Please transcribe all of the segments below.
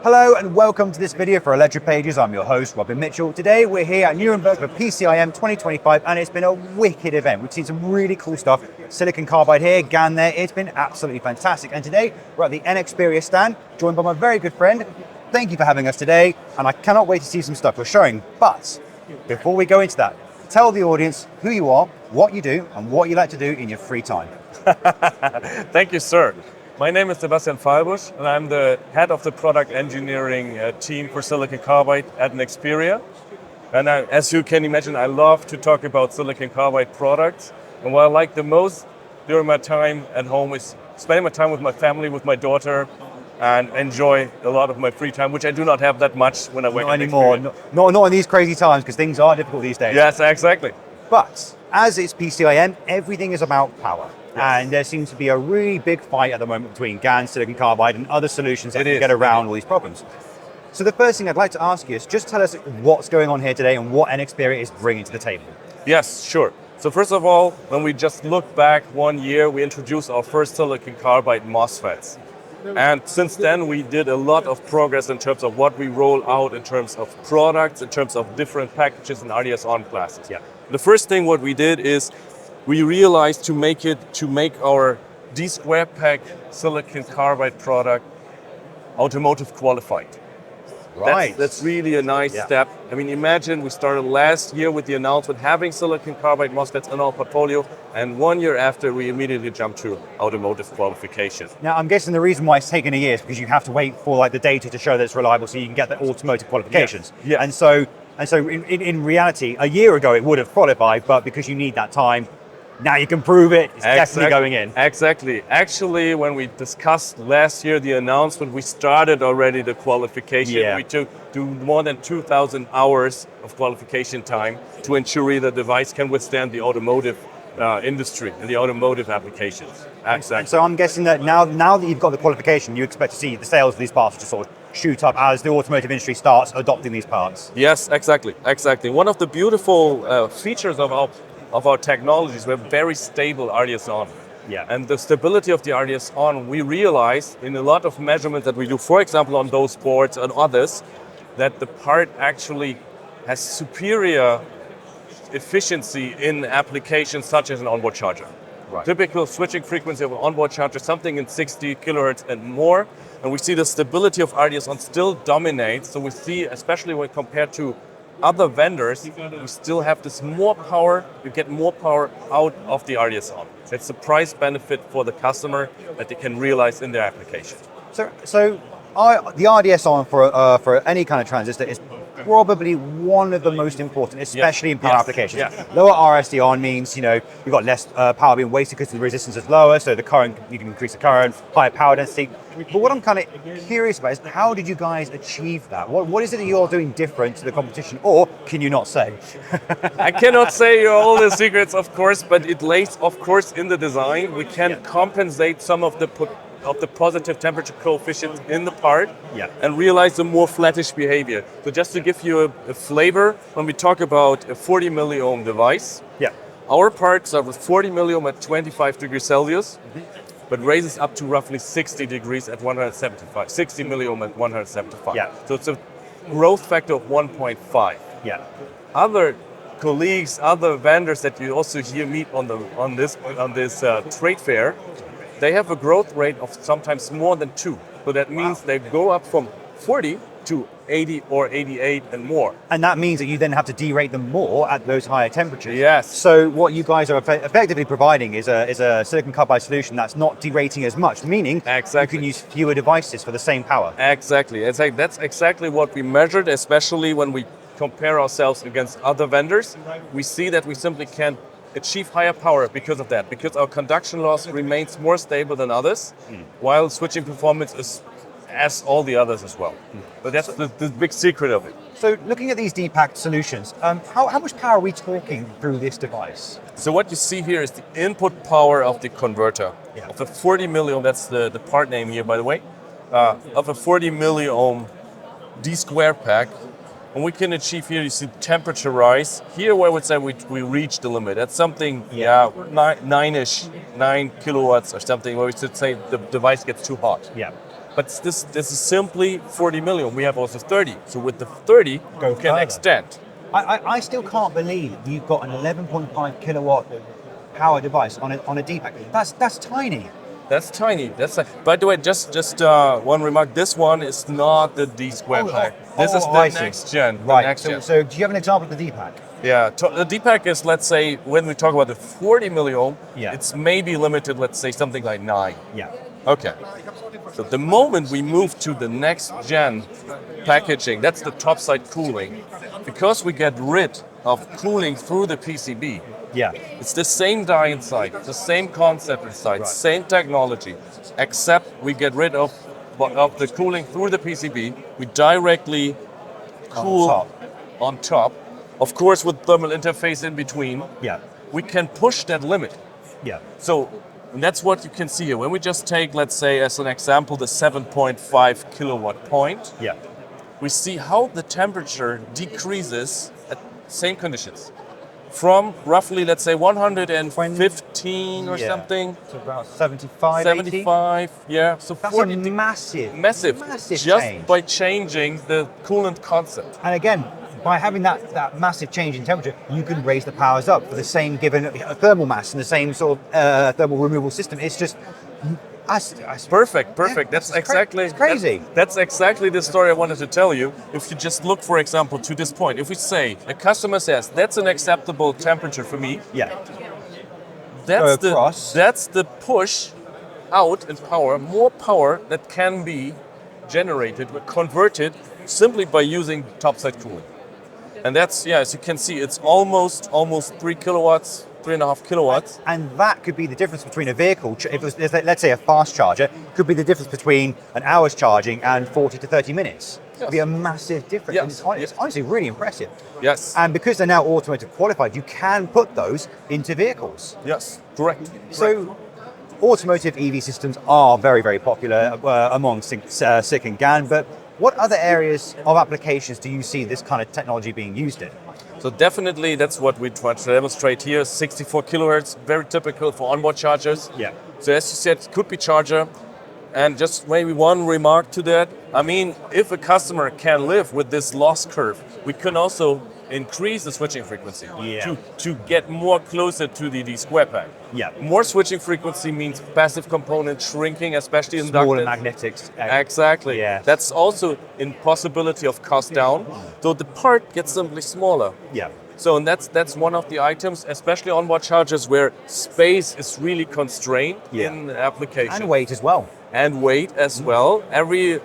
Hello and welcome to this video for Electropages. I'm your host, Robin Mitchell. Today we're here at Nuremberg for PCIM 2025 and it's been a wicked event. We've seen some really cool stuff. Silicon Carbide here, GaN there. It's been absolutely fantastic. And today we're at the Nexperia stand, joined by my very good friend. Thank you for having us today. And I cannot wait to see some stuff you're showing. But before we go into that, tell the audience who you are, what you do, and what you like to do in your free time. Thank you, sir. My name is Sebastian Fahlbusch, and I'm the head of the product engineering team for Silicon Carbide at Nexperia. And as you can imagine, I love to talk about Silicon Carbide products. And what I like the most during my time at home is spending my time with my family, with my daughter, and enjoy a lot of my free time, which I do not have that much when I work at anymore. Not in these crazy times, because things are difficult these days. Yes, exactly. But as it's PCIM, everything is about power. Yes. And there seems to be a really big fight at the moment between GaN, Silicon Carbide, and other solutions that can get around all these problems. So the first thing I'd like to ask you is just tell us what's going on here today and what Nexperia is bringing to the table. Yes, sure. So first of all, when we just look back 1 year, we introduced our first Silicon Carbide MOSFETs. And since then, we did a lot of progress in terms of what we roll out in terms of products, in terms of different packages and RDS-on classes. Yeah. The first thing what we did is we realized to make our D-square pack Silicon Carbide product automotive qualified. Right. That's really a nice step. I mean, imagine we started last year with the announcement having Silicon Carbide MOSFETs in our portfolio, and 1 year after we immediately jumped to automotive qualification. Now, I'm guessing the reason why it's taken a year is because you have to wait for the data to show that it's reliable so you can get the automotive qualifications. Yes. And so in reality, a year ago it would have qualified, but because you need that time, now you can prove it, it's definitely going in. Exactly. Actually, when we discussed last year the announcement, we started already the qualification. Yeah. We took more than 2,000 hours of qualification time to ensure the device can withstand the automotive industry and the automotive applications. Exactly. And so I'm guessing that now that you've got the qualification, you expect to see the sales of these parts just sort of shoot up as the automotive industry starts adopting these parts. Yes, exactly. One of the beautiful features of our technologies, we have very stable RDS-on. Yeah. And the stability of the RDS-on, we realize in a lot of measurements that we do, for example, on those boards and others, that the part actually has superior efficiency in applications such as an onboard charger. Right. Typical switching frequency of an onboard charger, something in 60 kilohertz and more. And we see the stability of RDS-on still dominates. So we see, especially when compared to other vendors, we still have this more power, you get more power out of the RDS-on. It's a price benefit for the customer that they can realize in their application. So the RDS-on for any kind of transistor is probably one of the most important, especially in power applications. Yes. Lower RSD-on means, you've got less power being wasted because the resistance is lower, so the current, you can increase the current, higher power density. But what I'm kind of curious about is how did you guys achieve that? What is it that you're doing different to the competition, or can you not say? I cannot say all the secrets, of course, but it lays, of course, in the design. We can compensate some of the positive temperature coefficient in the part and realize a more flattish behavior. So just to give you a flavor, when we talk about a 40 milliohm device, our parts are with 40 milliohm at 25 degrees Celsius, but raises up to roughly 60 degrees at 175, 60 milliohm at 175. So it's a growth factor of 1.5. Other colleagues, other vendors that you also here meet on this trade fair, they have a growth rate of sometimes more than 2. So that means they go up from 40 to 80 or 88 and more. And that means that you then have to derate them more at those higher temperatures. Yes. So what you guys are effectively providing is a silicon carbide solution that's not derating as much, meaning you can use fewer devices for the same power. Exactly. That's exactly what we measured, especially when we compare ourselves against other vendors. We see that we simply can't achieve higher power because of that, because our conduction loss remains more stable than others, while switching performance is as all the others as well. But that's the big secret of it. So looking at these D-packed solutions, how much power are we talking through this device? So what you see here is the input power of the converter. Of a 40 milliohm, that's the part name here, by the way, of a 40 milliohm D-square pack, and we can achieve here, you see temperature rise. Here, where I would say we reach the limit. That's something, 9 kilowatts or something, where we should say the device gets too hot. But this is simply 40 million. We have also 30. So with the 30, you can further. extend. I still can't believe you've got an 11.5 kilowatt power device on a D-pack. That's tiny. That's tiny. By the way, just one remark. This one is not the D square pack. This is the next gen. Right. Next gen. So do you have an example of the D-pack? Yeah, the D-pack is, let's say, when we talk about the 40 million, Yeah. it's maybe limited, let's say, something like 9. Yeah. Okay. So the moment we move to the next gen packaging, that's the topside cooling, because we get rid of cooling through the PCB. Yeah. It's the same die inside, the same concept inside, same technology, except we get rid of the cooling through the PCB. We directly cool on top. Of course, with thermal interface in between. Yeah. We can push that limit. Yeah. So that's what you can see here. When we just take, let's say, as an example, the 7.5 kilowatt point, Yeah. we see how the temperature decreases at same conditions. From roughly, let's say, 115 or something. To about 75, 75, yeah. So That's 40 a massive just change. by changing the coolant concept. And again, by having that massive change in temperature, you can raise the powers up for the same given thermal mass and the same sort of thermal removal system. It's just Perfect. Yeah, That's it's exactly it's crazy. That's exactly the story I wanted to tell you. If you just look, for example, to this point, if we say a customer says that's an acceptable temperature for me, Yeah. that's the push out in power, more power that can be generated, converted simply by using topside cooling. And that's, yeah, as you can see, it's almost 3 kilowatts, 3.5 kilowatts. And that could be the difference between a vehicle, if it was, let's say a fast charger, could be the difference between an hour's charging and 40 to 30 minutes. It'd be a massive difference. Yes. And it's honestly really impressive. Yes. And because they're now automotive qualified, you can put those into vehicles. Yes, correct. So automotive EV systems are very, very popular among SiC and GaN, but what other areas of applications do you see this kind of technology being used in? So definitely that's what we try to demonstrate here. 64 kilohertz, very typical for onboard chargers. Yeah. So as you said, it could be charger. And just maybe one remark to that. I mean, if a customer can live with this loss curve, we can also increase the switching frequency to get more closer to the D square pack. Yeah. More switching frequency means passive components shrinking, especially in Smaller inductance. magnetics. Exactly. Yeah. That's also in possibility of cost down, so the part gets simply smaller. Yeah. So and that's one of the items, especially onboard chargers where space is really constrained in application. And weight as well. And weight as well. Every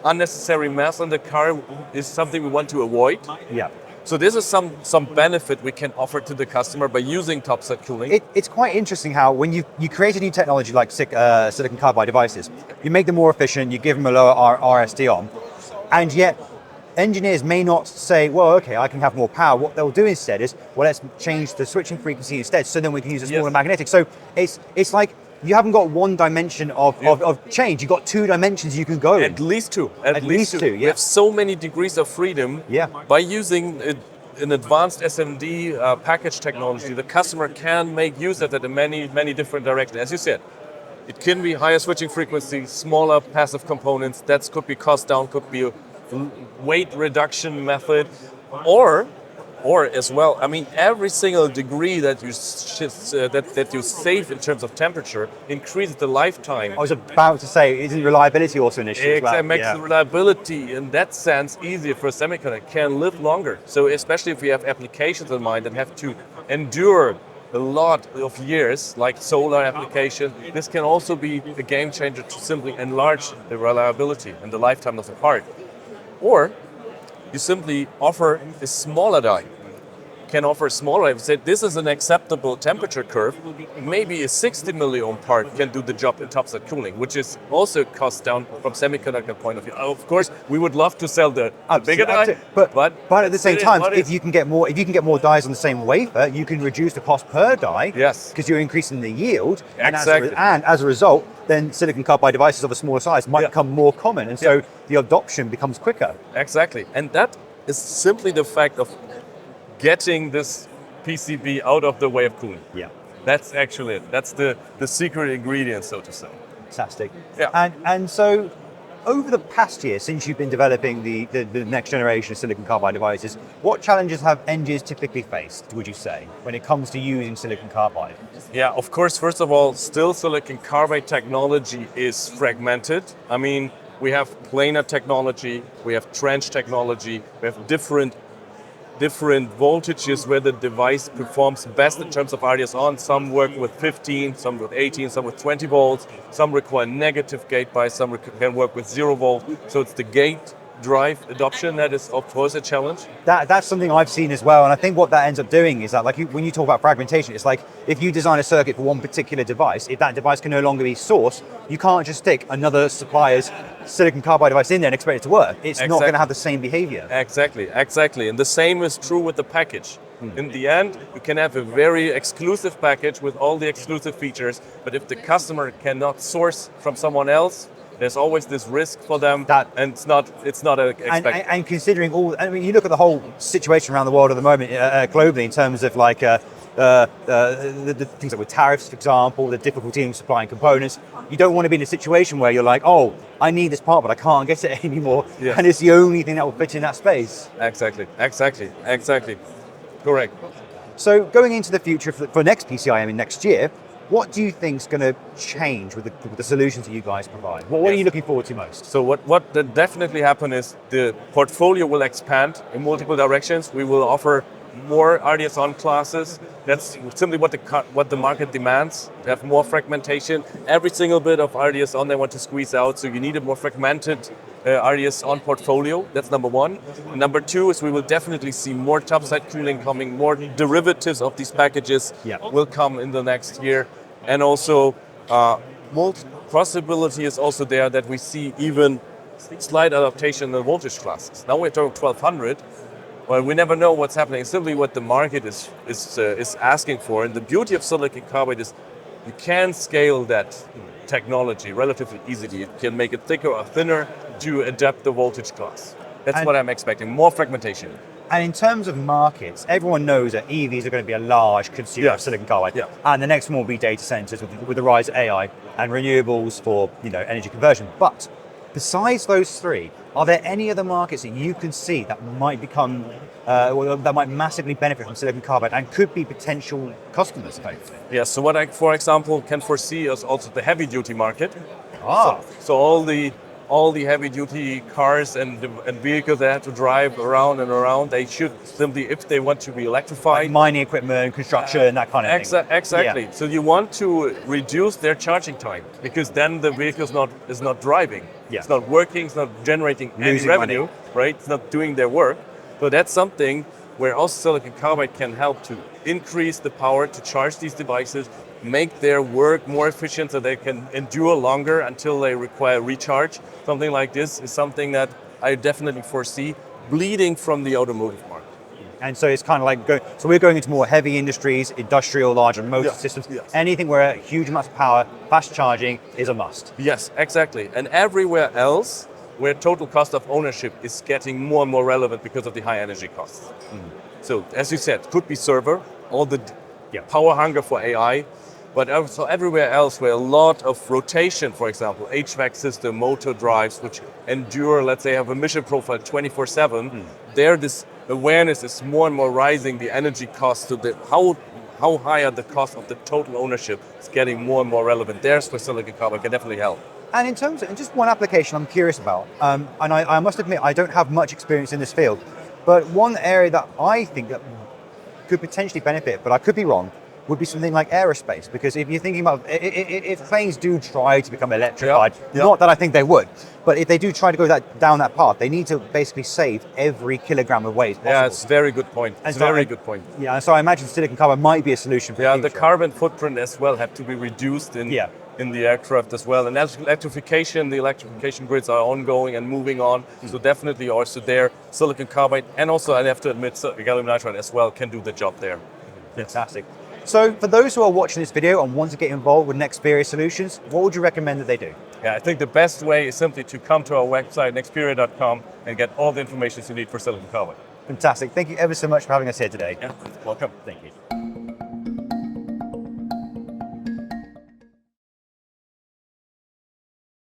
unnecessary mass on the car is something we want to avoid. Yeah. So this is some benefit we can offer to the customer by using topside cooling. It's quite interesting how when you create a new technology like silicon carbide devices, you make them more efficient, you give them a lower RSD on, and yet engineers may not say, well, okay, I can have more power. What they'll do instead is, well, let's change the switching frequency instead, so then we can use a smaller magnetic. So it's like you haven't got one dimension of change. You've got 2 dimensions you can go in. At least two. At least two, We have so many degrees of freedom. Yeah. By using an advanced SMD package technology, the customer can make use of it in many different directions. As you said, it can be higher switching frequency, smaller passive components. That could be cost down, could be a weight reduction method, or as well, I mean, every single degree that you that you save in terms of temperature increases the lifetime. I was about to say, isn't reliability also an issue as well? It makes the reliability in that sense easier for a semiconductor, can live longer. So especially if we have applications in mind that have to endure a lot of years, like solar application, this can also be a game changer to simply enlarge the reliability and the lifetime of the part. Or you simply offer a smaller die. Can offer a smaller die. Say this is an acceptable temperature curve. Maybe a 60 milliohm part can do the job in topside cooling, which is also cost down from semiconductor point of view. Of course, we would love to sell the bigger die, but at the same time, if you can get more dies on the same wafer, you can reduce the cost per die. Yes, because you're increasing the yield. Exactly. And as a result, then silicon carbide devices of a smaller size might become more common, and so the adoption becomes quicker. Exactly, and that is simply the fact of getting this PCB out of the way of cooling. Yeah, that's actually it. That's the secret ingredient, so to say. Fantastic. Yeah. And so over the past year, since you've been developing the next generation of silicon carbide devices, what challenges have engineers typically faced, would you say, when it comes to using silicon carbide? Yeah, of course, first of all, still silicon carbide technology is fragmented. I mean, we have planar technology, we have trench technology, we have different voltages where the device performs best in terms of RDS on. Some work with 15, some with 18, some with 20 volts. Some require negative gate bias, some can work with 0 volt. So it's the gate drive adoption that is, of course, a challenge. That's something I've seen as well, and I think what that ends up doing is that, like, when you talk about fragmentation, it's like if you design a circuit for one particular device, if that device can no longer be sourced, you can't just stick another supplier's silicon carbide device in there and expect it to work. It's not going to have the same behavior. Exactly. And the same is true with the package. In the end, you can have a very exclusive package with all the exclusive features, but if the customer cannot source from someone else, there's always this risk for them, and it's not expected. And considering all, I mean, you look at the whole situation around the world at the moment, globally, in terms of like the things like with tariffs, for example, the difficulty in supplying components. You don't want to be in a situation where you're like, oh, I need this part, but I can't get it anymore, and it's the only thing that will fit in that space. Exactly. Correct. So going into the future for next PCIM in next year, what do you think is going to change with the solutions that you guys provide? What are you looking forward to most? So what definitely happen is the portfolio will expand in multiple directions. We will offer more RDS-on classes. That's simply what the market demands. To have more fragmentation. Every single bit of RDS-on they want to squeeze out, so you need a more fragmented RDS-on portfolio. That's number one. Number two is we will definitely see more topside cooling coming, more derivatives of these packages will come in the next year. And also, possibility is also there that we see even slight adaptation in the voltage classes. Now we're talking 1200. Well, we never know what's happening. It's simply what the market is asking for. And the beauty of silicon carbide is you can scale that technology relatively easily. You can make it thicker or thinner to adapt the voltage class. That's what I'm expecting, more fragmentation. And in terms of markets, everyone knows that EVs are going to be a large consumer of silicon carbide. And the next one will be data centers with the rise of AI and renewables for energy conversion. But besides those three, are there any other markets that you can see that might become, that might massively benefit from silicon carbide and could be potential customers? Yeah, so what I, for example, can foresee is also the heavy duty market. So all the heavy duty cars and vehicles that have to drive around and around, they should simply, if they want to be electrified. Like mining equipment, construction, that kind of thing. Exactly. So you want to reduce their charging time, because then the vehicle is not driving. It's not working, it's not generating any revenue, right? It's not doing their work. So that's something where also silicon carbide can help to increase the power to charge these devices, make their work more efficient so they can endure longer until they require recharge. Something like this is something that I definitely foresee bleeding from the automotive market. And so it's kind of like, so we're going into more heavy industries, industrial, larger motor systems, anything where huge amounts of power, fast charging is a must. Yes, exactly. And everywhere else where total cost of ownership is getting more and more relevant because of the high energy costs. So as you said, could be server, all the power hunger for AI, but also everywhere else where a lot of rotation, for example, HVAC system, motor drives, which endure, let's say, have a mission profile 24/7, there this awareness is more and more rising, the energy costs to how high are the cost of the total ownership is getting more and more relevant. There's where silicon carbide can definitely help. And in terms of just one application I'm curious about, and I must admit I don't have much experience in this field, but one area that I think that could potentially benefit, but I could be wrong, would be something like aerospace. Because if you're thinking about, if planes do try to become electrified, not that I think they would, but if they do try to go down that path, they need to basically save every kilogram of weight possible. Yeah, it's a very good point. Good point. Yeah, so I imagine silicon carbide might be a solution for the future. The carbon footprint as well have to be reduced in the aircraft as well. And as the electrification grids are ongoing and moving on. So definitely also there, silicon carbide, and also I have to admit, gallium nitride as well can do the job there. Fantastic. So for those who are watching this video and want to get involved with Nexperia solutions, what would you recommend that they do? Yeah, I think the best way is simply to come to our website, nexperia.com, and get all the information you need for silicon carbide. Fantastic. Thank you ever so much for having us here today. Yeah, welcome. Thank you.